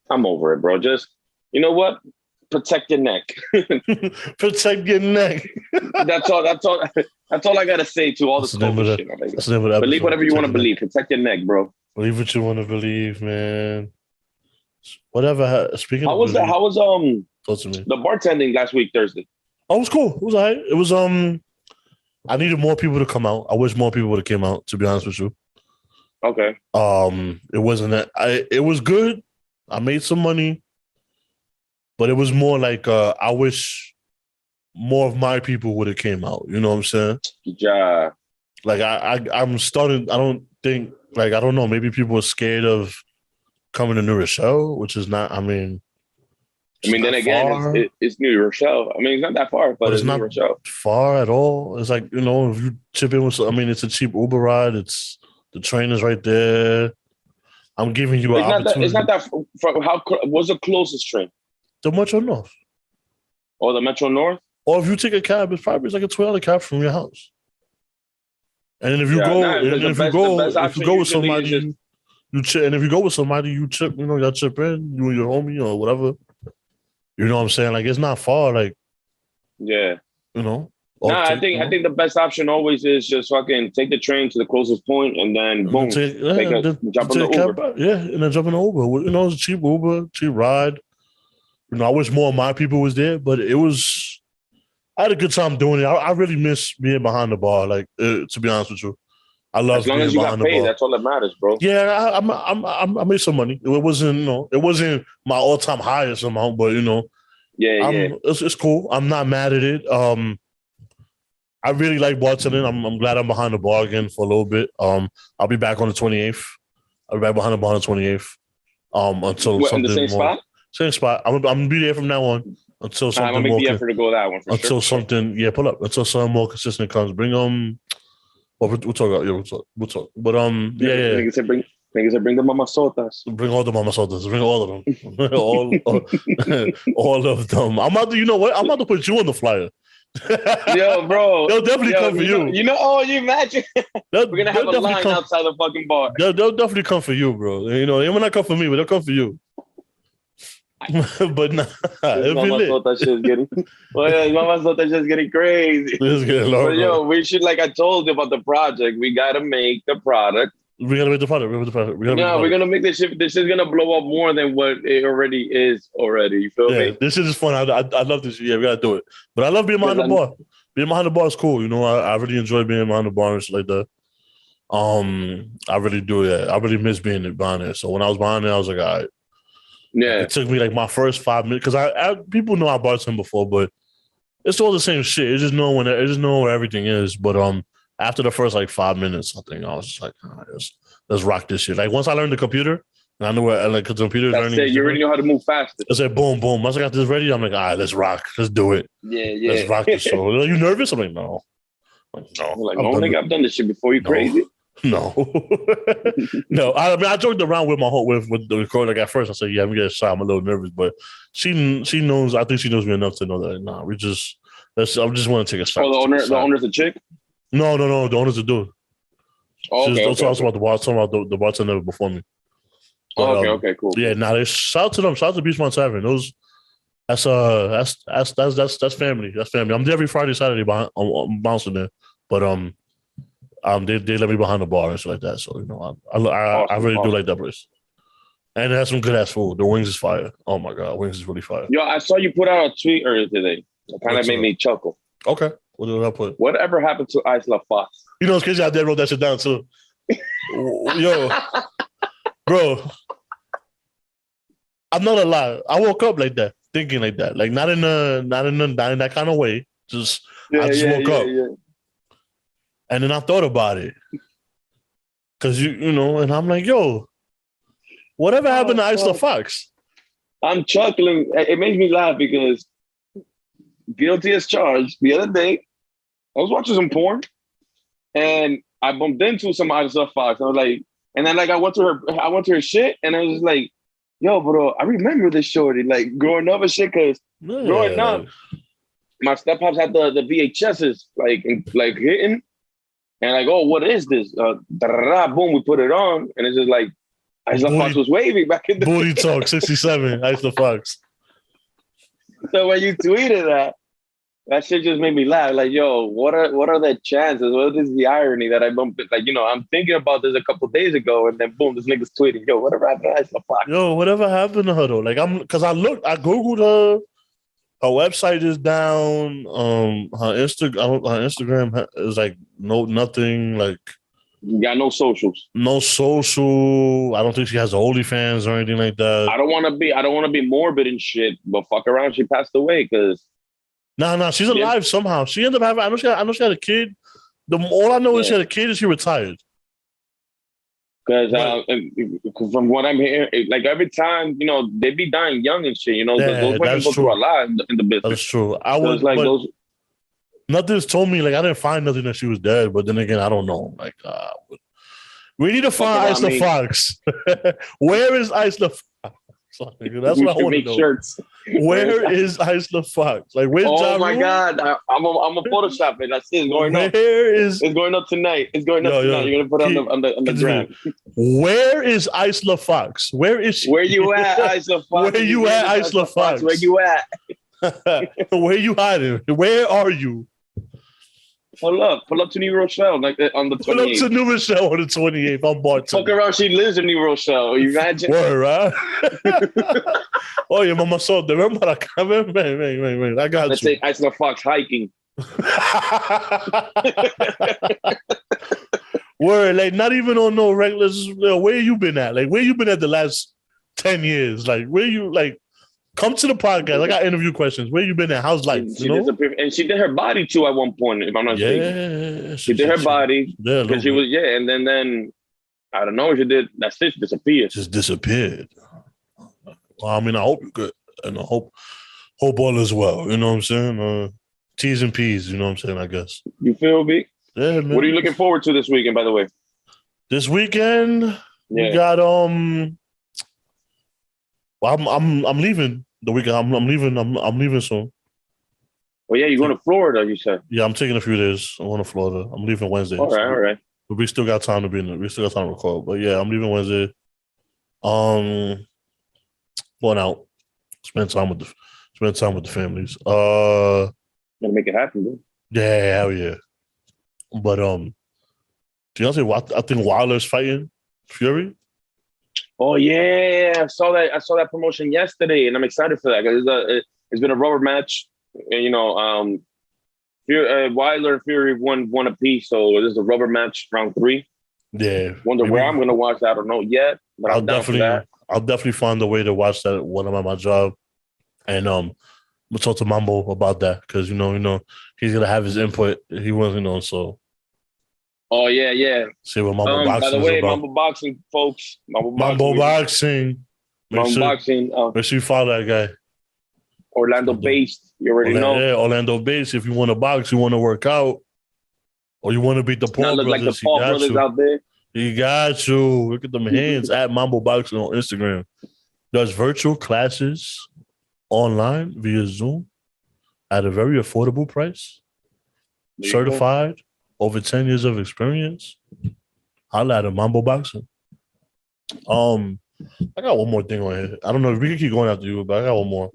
I'm over it, bro. Just, you know what? Protect your neck. Protect your neck. That's all I gotta say to all this COVID shit. Believe whatever you want to believe. Protect your neck, bro. Believe what you want to believe, man. Whatever. Speaking how was the bartending last week, Thursday? Oh, it was cool. It was all right. It was I needed more people to come out. I wish more people would have came out, to be honest with you. Okay. It wasn't that it was good. I made some money. But it was more like I wish more of my people would have came out. You know what I'm saying? Yeah. Like I'm starting. I don't think, like, I don't know. Maybe people are scared of coming to New Rochelle, which is not. I mean, then again, it's New Rochelle. I mean, it's not that far, but it's not New Rochelle. Far at all. It's like, you know, if you chip in with, I mean, it's a cheap Uber ride. It's the train is right there. I'm giving you an opportunity. It's not that. What's the closest train? The Metro North. Or the Metro North? Or if you take a cab, it's probably like a $12 cab from your house. And then if you go with somebody, you chip. And if you go with somebody, you chip. You know, y'all chip in. You and your homie or whatever. You know what I'm saying? Like, it's not far. Like, yeah, you know. I think the best option always is just fucking take the train to the closest point and then boom, jump on the Uber. And then jump on the Uber. You know, it's a cheap Uber, cheap ride. You know, I wish more of my people was there, but I had a good time doing it. I really miss being behind the bar. Like, to be honest with you, I love being behind the bar. As long as you got paid, that's all that matters, bro. Yeah, I made some money. It wasn't my all-time highest amount, but you know, it's cool. I'm not mad at it. I really like bartending. I'm glad I'm behind the bar again for a little bit. I'll be back on the 28th. I'll be back behind the bar on the 28th. Until something in the same more. Spot? Same spot. I'm gonna be there from now on until something more. I'm gonna make the effort to go that one until something. Yeah, pull up until something more consistent comes. Bring We'll talk about we'll talk. But Niggas said, bring the mamasotas. Bring all the mamasotas. Bring all of them. all of them. I'm about to, you know what? I'm about to put you on the flyer. Yo, bro. They'll definitely come for you. Oh, you imagine? We're going to have a line outside the fucking bar. They'll definitely come for you, bro. You know, they will not come for me, but they'll come for you. But nah, Mama shit's getting crazy. It's getting long, but yo, we should, like I told you about the project, we gotta make the product. We gotta make the product. We're gonna make this shit. This is gonna blow up more than what it already is. You feel me? This shit is fun. I love this. Yeah, we gotta do it. But I love being behind the bar. Being behind the bar is cool. You know, I really enjoy being behind the bar and shit like that. I really do. Yeah, I really miss being behind there. So when I was behind there, I was like, all right. Yeah, it took me like my first 5 minutes because I people know I bartended before, but it's all the same shit. It's just knowing where everything is. But after the first like 5 minutes, I think I was just like, all right, let's rock this shit. Like once I learned the computer, and I knew where like because the computer's learning. You already know how to move faster. I said boom, boom. Once I got this ready, I'm like, all right, let's rock, let's do it. Yeah. Let's rock this show. Are you nervous? I'm like, no. No, I've done this shit before. You crazy? No. No. I mean, I joked around with with the recorder. Like at first, I said, "Yeah, I'm gonna get shot. I'm a little nervous," but she knows. I think she knows me enough to know that. Nah, I just want to take a shot. Oh, the owner's a chick. No. The owner's a dude. Oh, okay. Don't talk about the bar. Talking about the bartender before me. But, okay, cool. Yeah, nah. Shout out to them. Shout out to Beachmont Tavern. That's family. That's family. I'm there every Friday, Saturday. I'm bouncing there, but they let me behind the bar and stuff like that. So you know, I really do like that place, and it has some good ass food. The wings is fire. Oh my god, wings is really fire. Yo, I saw you put out a tweet earlier today. It kind of made me chuckle. Okay, what did I put? Whatever happened to Isla Fox? You know, it's crazy. I did wrote that shit down too. Yo, bro, I'm not gonna lie. I woke up like that, thinking like that, like not in that kind of way. Just I just woke up. Yeah. And then I thought about it. Because, you know, and I'm like, yo, whatever happened to Isla Fox? I'm chuckling. It makes me laugh because guilty as charged. The other day, I was watching some porn and I bumped into some Isla Fox. I was like, and then like I went to her shit and I was like, yo, bro, I remember this shorty, like growing up and shit, because growing up, my step-pops had the VHSs like hitting. And like, oh, what is this? Boom, we put it on. And it's just like, Isla Fox was wavy back in the Booty Talk, 67, Isla Fox. So when you tweeted that shit just made me laugh. Like, yo, what are the chances? What is the irony that I bumped it? Like, you know, I'm thinking about this a couple of days ago, and then boom, this nigga's tweeting, yo, whatever happened to Isla Fox? Yo, whatever happened to her though? Like, I Googled her. Her website is down. Her Instagram is like nothing. Like, you got no socials. No social. I don't think she has OnlyFans or anything like that. I don't want to be morbid and shit, but fuck around, she passed away because. Nah, she's alive somehow. She ended up having. I know she had a kid. All I know is she had a kid and she retired. Because from what I'm hearing, like every time, you know, they be dying young and shit, you know, those women go through a lot in the business. That's true. I was like those. Nothing's told me, like, I didn't find nothing that she was dead, but then again, I don't know. Like, we need to find Isla Fox. Where is Isla Fox? That's what I want to know. Shirts. Where is Isla Fox? Like, where's Oh my God. I'm a Photoshop it. That's it. It's going up. It's going up tonight. It's going up tonight. You're going to put it on the gram. Where is Isla Fox? Where is she? Where you at, Isla Fox? Where you at, Isla Fox? Where you at? Where you hiding? Where are you? Pull up to New Rochelle like on the 28th. Pull up to New Rochelle on the 28th. I'm bartending. Fuck around, she lives in New Rochelle. You imagine? Word, right? Oh, yeah, mama saw the remember that comment? Man. I got Let's you. say Isla Fox hiking. Word, like not even on no regular. Where you been at? Like where you been at the last 10 years? Like where you like? Come to the podcast. I got interview questions. Where you been at? How's life? She disappeared, and she did her body too at one point. If I'm not mistaken, she did her body because she was and then I don't know what she did. That's it. She disappeared. Just disappeared. Well, I mean, I hope you're good, and I hope all is well. You know what I'm saying? T's and P's. You know what I'm saying? I guess. You feel me? Yeah, man. What are you looking forward to this weekend? By the way, this weekend. Yeah. We got Well, I'm leaving the weekend. I'm leaving soon. Well, yeah, you're going to Florida, you said. Yeah, I'm taking a few days. I'm going to Florida. I'm leaving Wednesday. All right. But we still got time to be in. We still got time to record. But yeah, I'm leaving Wednesday. Going out, spend time with the families. Gonna make it happen, dude. Yeah, hell yeah. But do you know what? I think Wilder's fighting Fury. Oh yeah, I saw that promotion yesterday, and I'm excited for that because it's been a rubber match, and Wilder and Fury won a piece, so this is a rubber match, round 3. Yeah, wonder where I'm gonna watch that. I don't know yet, but I'm down for that. I'll definitely find a way to watch that when I'm at my job, and we'll talk to Mambo about that because you know he's gonna have his input. He wants so. Oh yeah. See what Mambo Boxing by the way, is about. Mambo Boxing, folks. Mambo Boxing. Make sure you follow that guy. Orlando based. You already know. Yeah, Orlando based. If you want to box, you want to work out, or you want to beat the Paul brothers, like the Paul brothers out there. He got you. Look at them hands at Mambo Boxing on Instagram. Does virtual classes online via Zoom at a very affordable price. Certified, over 10 years of experience. Holla at a Mambo Boxing. I got one more thing on here. I don't know if we can keep going after you, but I got one more.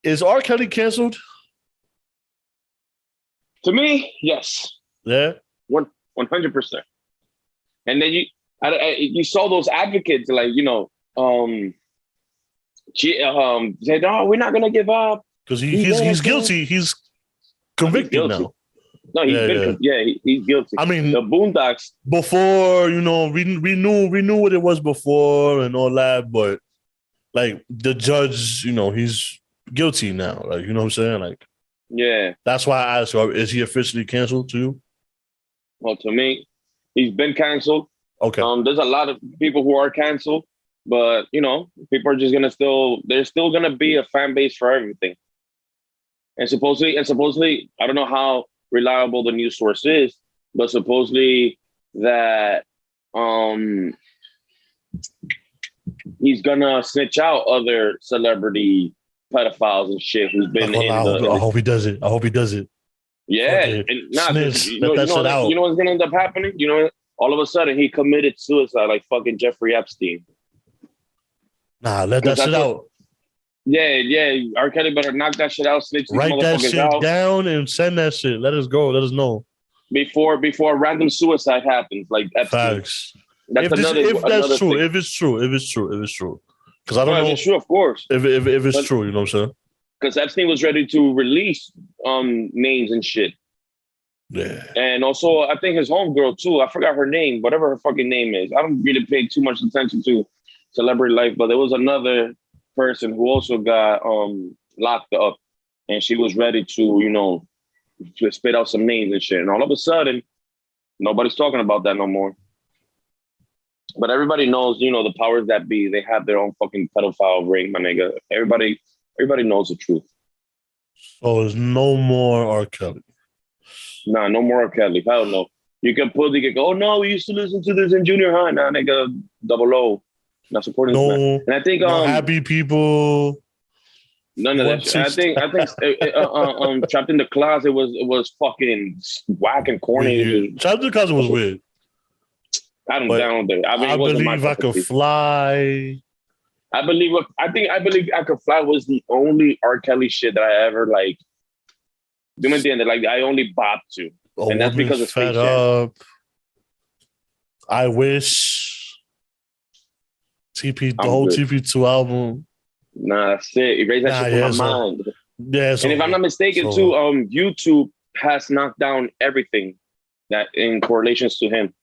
Is R. Kelly canceled? To me, yes. Yeah. 100%. And then you saw those advocates like, said, "No, we're not gonna give up." Because he's guilty. He's convicted now. No, he's guilty. I mean, the Boondocks. Before, we knew what it was before and all that, but like the judge, he's guilty now. Like, you know what I'm saying? Like, yeah. That's why I asked you, is he officially canceled to you? Well, to me, he's been canceled. Okay. There's a lot of people who are canceled, but people are just there's still gonna be a fan base for everything. And supposedly, I don't know how reliable the news source is, but supposedly that he's gonna snitch out other celebrity pedophiles and shit who's been I hope he does it. Yeah. Okay. And let that shit out. You know what's gonna end up happening? All of a sudden he committed suicide like fucking Jeffrey Epstein. Nah, let that shit out. Yeah. R. Kelly better knock that shit out. Snitch these Write that shit out. down and send that shit. Let us go. Let us know. Before random suicide happens, like Epstein. Facts. That's if that's true, thing. if it's true. Because I don't know. If it's true, of course. If it's true, you know what I'm saying? Because Epstein was ready to release names and shit. Yeah. And also, I think his homegirl too. I forgot her name, whatever her fucking name is. I don't really pay too much attention to celebrity life, but there was another person who also got locked up, and she was ready to, to spit out some names and shit. And all of a sudden, nobody's talking about that no more. But everybody knows, the powers that be, they have their own fucking pedophile ring, my nigga. Everybody knows the truth. So there's no more R. Kelly. Nah, no more R. Kelly. Hell no. You can go, oh no, we used to listen to this in junior high. Nah, nigga, 00. Not supporting this man. And I think happy people. None of that shit. I think Trapped in the Closet was fucking whack and corny. Yeah. Trapped in the Closet was weird. I don't down there. I believe I could fly. I believe I Could Fly was the only R. Kelly shit that I ever like. I only bopped to. And that's because of Space Jam. I wish whole TP2 album. Nah, that's it. Erase that shit from my mind. Yeah, and if I'm not mistaken, too, YouTube has knocked down everything that in correlations to him.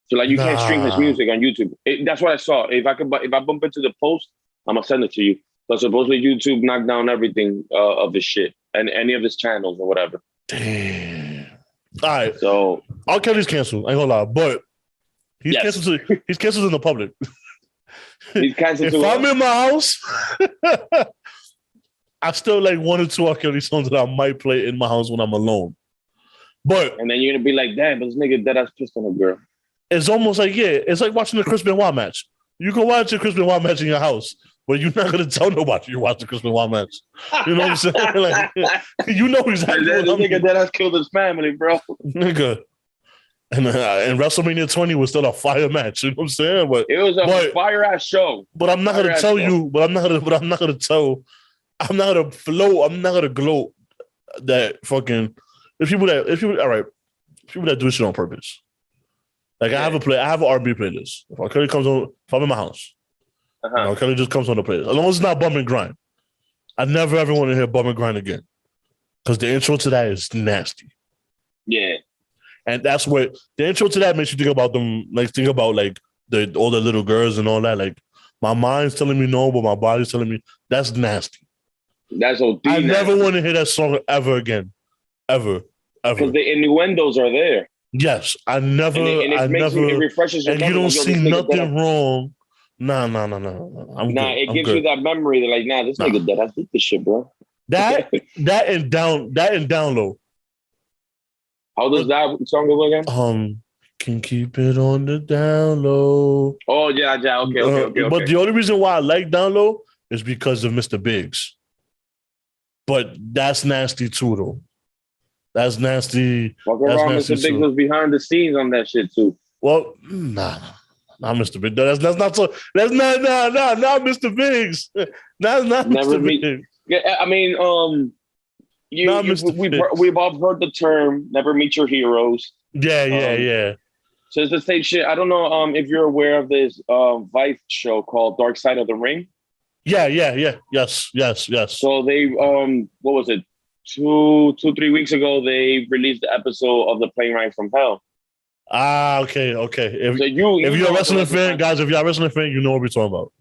So like you can't stream his music on YouTube. That's what I saw. If I bump into the post, I'm gonna send it to you. But supposedly YouTube knocked down everything of his shit and any of his channels or whatever. Damn. All right. So R. Kelly's canceled. I ain't gonna lie, but he's canceled. He's canceled in the public. He's canceled. If I'm in my house, I still like 1 or 2 R. Kelly songs that I might play in my house when I'm alone. But and then you're gonna be like, damn, but this nigga dead ass pissed on a girl. It's almost like, it's like watching the Chris Benoit match. You can watch a Chris Benoit match in your house, but you're not gonna tell nobody you watch the Chris Benoit match. You know what I'm saying? Like, you know exactly this nigga dead ass killed his family, bro. Nigga. And WrestleMania 20 was still a fire match. You know what I'm saying? But it was a fire ass show. But I'm not gonna tell you. But I'm not gonna tell. I'm not gonna float. I'm not gonna gloat that fucking. If people that do shit on purpose. Like I have an R&B playlist. If R. Kelly comes on, if I'm in my house, R. Kelly just comes on the playlist. As long as it's not Bum and Grind, I never ever want to hear Bum and Grind again, because the intro to that is nasty. Yeah, and that's what the intro to that makes you think about them. Like think about like all the little girls and all that. Like my mind's telling me no, but my body's telling me that's nasty. That's OD. I never want to hear that song ever again, ever. Because the innuendos are there. Yes, I never. It refreshes your and you don't see nothing wrong. Nah. It gives you that memory. That like, this nigga dead. I did this shit, bro. That and down low. How does that song go again? Can keep it on the down low. Oh yeah. Okay. But the only reason why I like down low is because of Mr. Biggs. But that's nasty too, though. That's nasty. Mr. Biggs was behind the scenes on that shit too. Well, nah, not Mr. Biggs. That's not so. That's not Mr. Biggs. That's not Mr. Biggs. Yeah, I mean, we've all heard the term "never meet your heroes." Yeah. So it's the same shit. I don't know if you're aware of this Vice show called Dark Side of the Ring. Yeah. Yes. So they what was it? 2-3 weeks ago, they released the episode of the Plane Ride from Hell. Okay. If you're a wrestling fan, guys, if you're a wrestling fan, you know what we're talking about.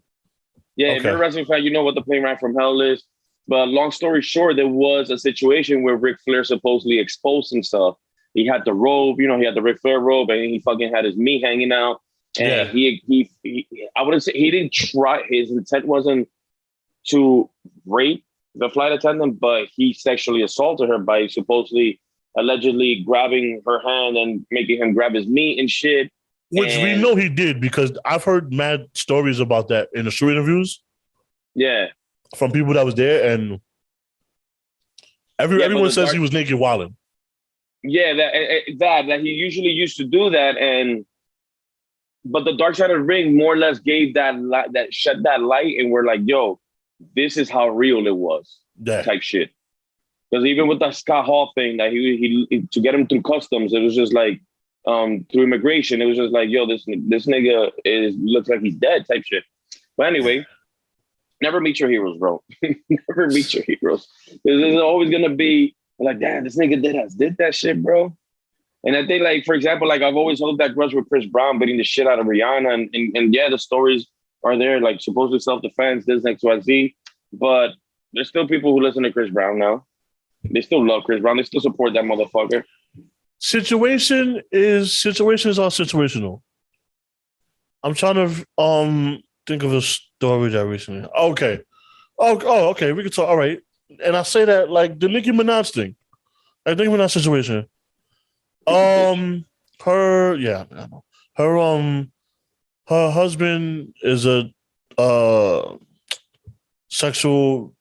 Yeah, if you're a wrestling fan, you know what the Plane Ride from Hell is. But long story short, there was a situation where Ric Flair supposedly exposed himself. He had the robe, he had the Ric Flair robe, and he fucking had his meat hanging out. And he I wouldn't say he didn't try. His intent wasn't to rape the flight attendant, but he sexually assaulted her by allegedly grabbing her hand and making him grab his meat and shit. Which we know he did, because I've heard mad stories about that in the show interviews. Yeah. From people that was there, and everyone says he was naked wilding. Yeah, that he usually used to do that, but the Dark Side of the Ring more or less gave that shed that light, and we're like, yo, this is how real it was, type shit. Because even with the Scott Hall thing, that he to get him through customs, it was just like through immigration, it was just like, yo, this nigga looks like he's dead, type shit. But anyway, never meet your heroes, bro. Never meet your heroes. There's always gonna be like, damn, this nigga did that shit, bro. And I think, like, for example, like I've always held that grudge with Chris Brown beating the shit out of Rihanna, and yeah, the stories are there, like supposedly self-defense, this, XYZ, but there's still people who listen to Chris Brown now. They still love Chris Brown. They still support that motherfucker. Situation is all situational. I'm trying to think of a story that recently. Okay. Oh, okay. We can talk. All right. And I say that like the Nicki Minaj thing. Like Nicki Minaj situation. Her husband is a sexual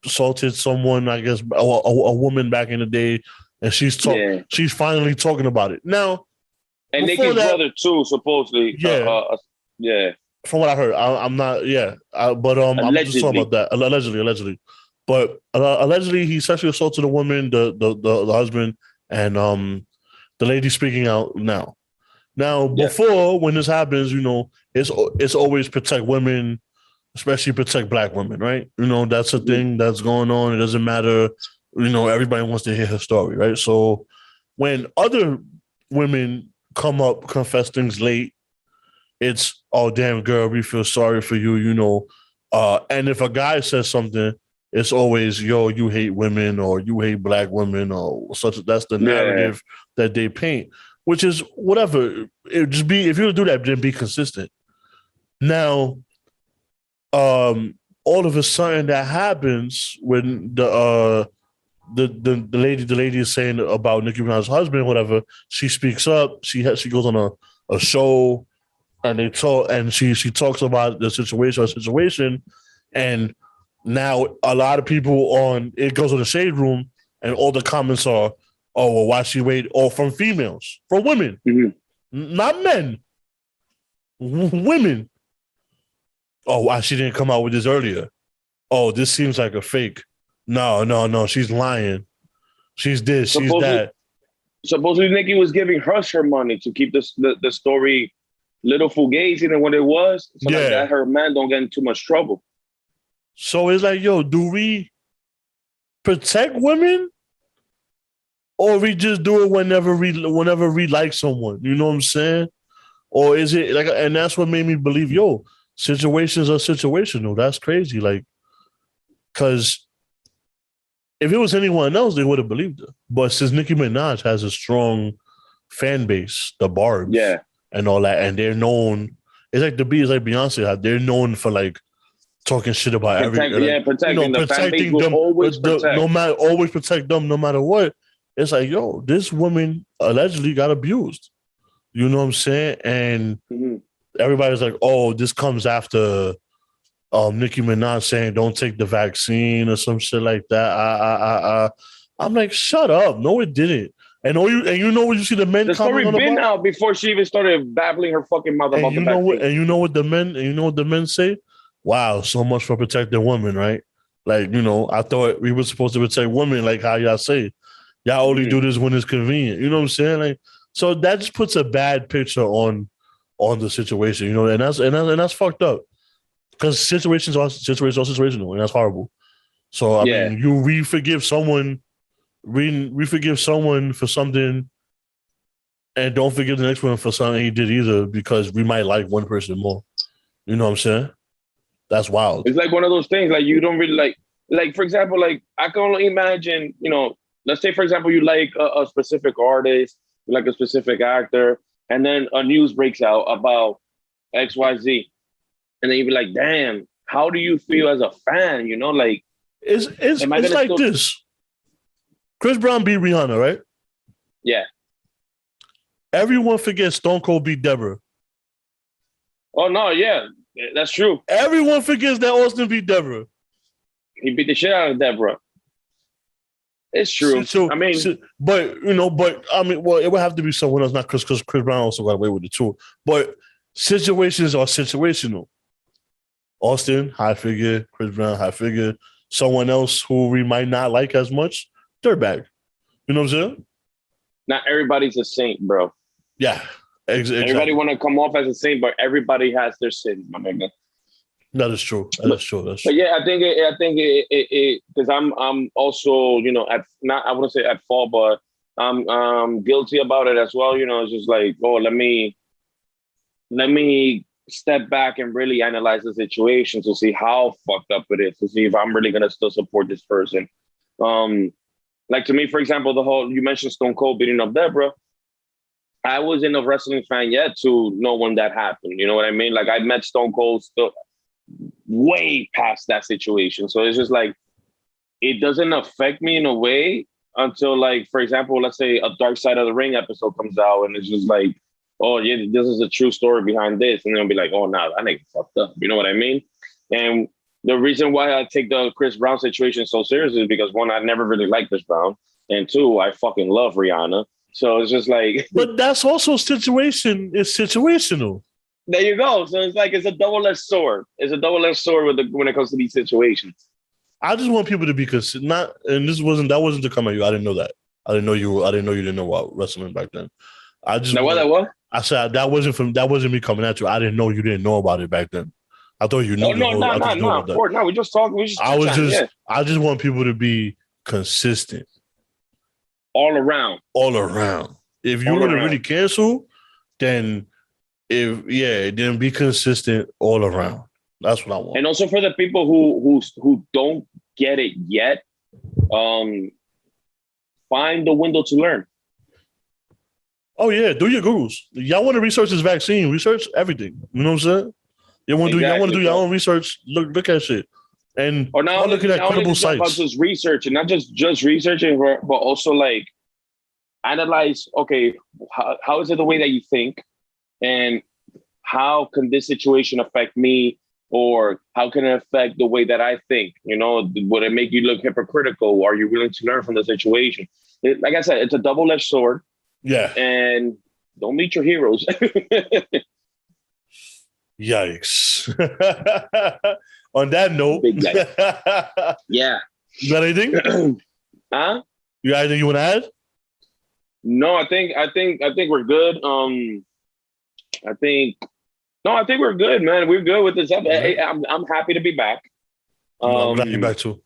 assaulted someone, I guess, a woman back in the day, and she's finally talking about it now. And Nicki's brother too, supposedly. Yeah. From what I heard, I'm not. Yeah, but I'm just talking about that allegedly. But allegedly, he sexually assaulted a woman, the husband, and the lady speaking out now. Now, before when this happens, it's always protect women, especially protect Black women, right? That's a thing that's going on. It doesn't matter. Everybody wants to hear her story, right? So when other women come up, confess things late, it's, oh, damn, girl, we feel sorry for you, and if a guy says something, it's always, yo, you hate women, or you hate Black women, or such. That's the narrative that they paint, which is whatever. It just be, if you do that, then be consistent. Now, all of a sudden that happens when the the lady is saying about Nicki Minaj's husband, whatever. She speaks up. She goes on a show, and they talk, and she talks about the situation, and now a lot of people on it goes to the shade room, and all the comments are, oh, well, why she wait? Or from females, from women, not men, women. Oh, why she didn't come out with this earlier? Oh, this seems like a fake. No, she's lying. She's this, she's that. Supposedly, Nicki was giving Hush her money to keep the story little fugazi than what it was. So like that her man don't get in too much trouble. So it's like, yo, do we protect women? Or we just do it whenever we like someone? You know what I'm saying? Or is it like, and that's what made me believe, yo, situations are situational. That's crazy. Like, because if it was anyone else, they would have believed it. But since Nicki Minaj has a strong fan base, the Barbs, and all that, and they're known, it's like Beyonce, they're known for like talking shit about everything. Protecting the fan base will always protect. Always protect them no matter what. It's like, yo, this woman allegedly got abused. You know what I'm saying? And everybody's like, oh, this comes after Nicki Minaj saying don't take the vaccine or some shit like that. I'm like, shut up. No, it didn't. And you know what you see the men the story been out before she even started babbling her fucking mouth about the vaccine. And you know what the men say? Wow, so much for protecting women, right? Like, you know, I thought we were supposed to protect women, like how y'all say. Y'all only do this when it's convenient. You know what I'm saying? Like, so that just puts a bad picture on the situation, you know, and that's fucked up. Because situations are situational, and that's horrible. So I mean, we forgive someone for something, and don't forgive the next one for something he did either, because we might like one person more. You know what I'm saying? That's wild. It's like one of those things. Like you don't really like for example, like I can only imagine. You know, let's say for example, you like a specific artist, you like a specific actor, and then a news breaks out about XYZ. And then you'd be like, damn, how do you feel as a fan? You know, like it's like this. Chris Brown beat Rihanna, right? Yeah. Everyone forgets Stone Cold beat Deborah. Oh no, yeah, that's true. Everyone forgets that Austin beat Deborah. He beat the shit out of Deborah. It's true. But it would have to be someone else, not because Chris Brown also got away with it too. But situations are situational. Austin, high figure. Chris Brown, high figure. Someone else who we might not like as much, dirtbag. You know what I'm saying? Not everybody's a saint, bro. Yeah, exactly. Everybody want to come off as a saint, but everybody has their sins, my nigga. That is true. That's true. But yeah, I think it because I'm also, you know, I wouldn't say at fault, but I'm guilty about it as well. You know, it's just like, oh, let me step back and really analyze the situation to see how fucked up it is, to see if I'm really gonna still support this person. Like to me, for example, you mentioned Stone Cold beating up Deborah. I wasn't a wrestling fan yet to know when that happened. You know what I mean? Like I met Stone Cold still way past that situation. So it's just like, it doesn't affect me in a way until, like, for example, let's say a Dark Side of the Ring episode comes out and it's just like, oh yeah, this is a true story behind this. And then I'll be like, oh no, that nigga fucked up. You know what I mean? And the reason why I take the Chris Brown situation so seriously is because, one, I never really liked Chris Brown. And two, I fucking love Rihanna. So it's just like... But that's also situation. It's situational. There you go. So it's like, it's a double-edged sword. It's a double-edged sword when it comes to these situations. I just want people to be consistent. That wasn't to come at you. I didn't know that. I didn't know you didn't know about wrestling back then. I just what? I said that wasn't me coming at you. I didn't know you didn't know about it back then. I thought you knew. No, we just talking. I just want people to be consistent. All around. If you want to really cancel, then then be consistent all around. That's what I want. And also for the people who don't get it yet, find the window to learn. Oh yeah, do your Googles. Y'all want to research this vaccine? Research everything. You know what I'm saying? Y'all want to do your own research. Look at shit. And or not only looking at credible about sites. just research, and not just researching, but also like analyze. Okay, how is it the way that you think, and how can this situation affect me, or how can it affect the way that I think? You know, would it make you look hypocritical? Are you willing to learn from the situation? Like I said, it's a double-edged sword. Yeah. And don't meet your heroes. Yikes. On that note, Big yeah. You got anything? Huh? You got anything you want to add? No, I think we're good. I think we're good, man. We're good with this. I'm happy to be back. I'm glad you're back too.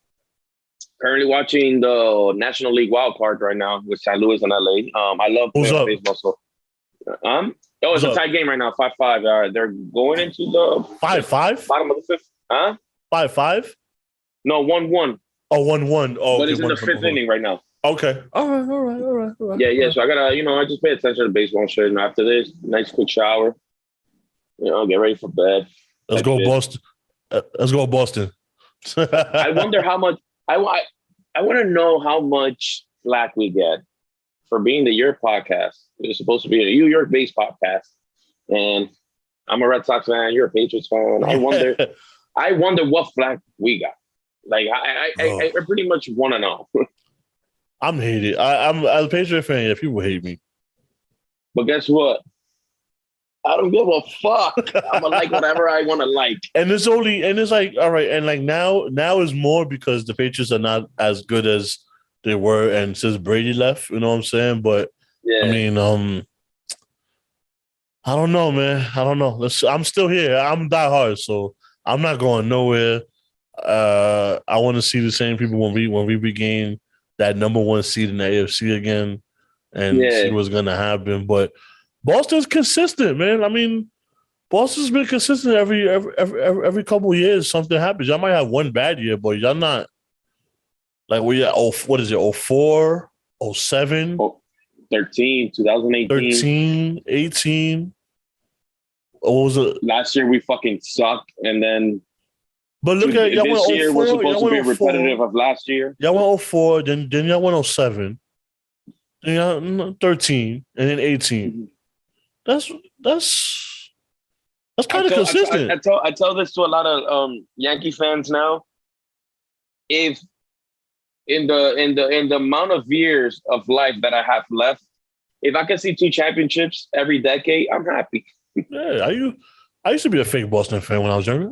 Currently watching the National League wild card right now with St. Louis and LA. I love playing baseball. So, it's a tight game right now, 5-5. They're going into the 5-5 bottom of the fifth. Huh? 5-5? No, 1-1. Oh, 1-1. Oh, but it's in the fifth inning right now. Okay. All right. Yeah. So I gotta, I just pay attention to baseball and shit. And after this, nice quick shower. Get ready for bed. Let's go, Boston. Let's go, Boston. I wonder how much. I want to know how much flack we get for being the Yerrr podcast. It was supposed to be a New York-based podcast, and I'm a Red Sox fan. You're a Patriots fan. I wonder what flack we got. Like I pretty much want to know. I'm hated. I'm as a Patriot fan. Yeah, people hate me. But guess what? I don't give a fuck. I'm gonna like whatever I want to like. And it's like, all right, and like now is more because the Patriots are not as good as they were, and since Brady left, you know what I'm saying? But yeah. I mean, I don't know, man. I don't know. I'm still here. I'm diehard, so I'm not going nowhere. I want to see the same people when we regain that number one seed in the AFC again, and see what's gonna happen. But Boston's consistent, man. I mean, Boston's been consistent every couple of years. Something happens. Y'all might have one bad year, but y'all not like we at what is it? 04, 07, 13, 2018, 13, 18. What was it? Last year we fucking sucked, and then. But look at y'all this went year 04, was supposed to be repetitive of last year. Y'all went 04, then y'all went 07, then y'all 13, and then 18. Mm-hmm. That's kind of consistent. I tell this to a lot of Yankee fans now. If in the amount of years of life that I have left, if I can see 2 championships every decade, I'm happy. Yeah, I used to be a fake Boston fan when I was younger.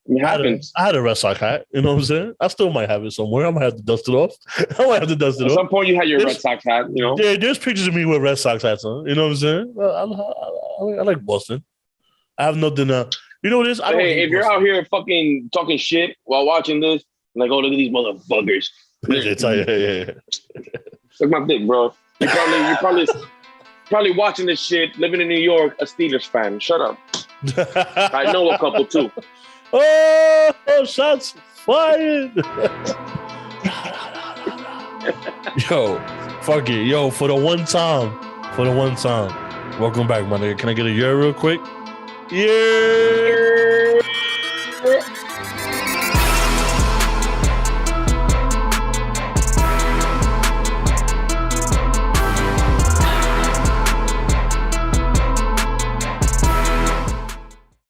It happens. I had a Red Sox hat. You know what I'm saying? I still might have it somewhere. I might have to dust it off. At some point, you had your Red Sox hat. You know. Yeah, there's pictures of me with Red Sox hats on. You know what I'm saying? I like Boston. I have nothing. You know what it is? Hey, if you're out here fucking talking shit while watching this, like, oh, look at these motherfuckers. Yeah. Suck my dick, bro. You're probably watching this shit, living in New York, a Steelers fan. Shut up. I know a couple too. Oh, shots fired. Yo, fuck it. Yo, for the one time. Welcome back, my nigga. Can I get a year real quick? Yeah.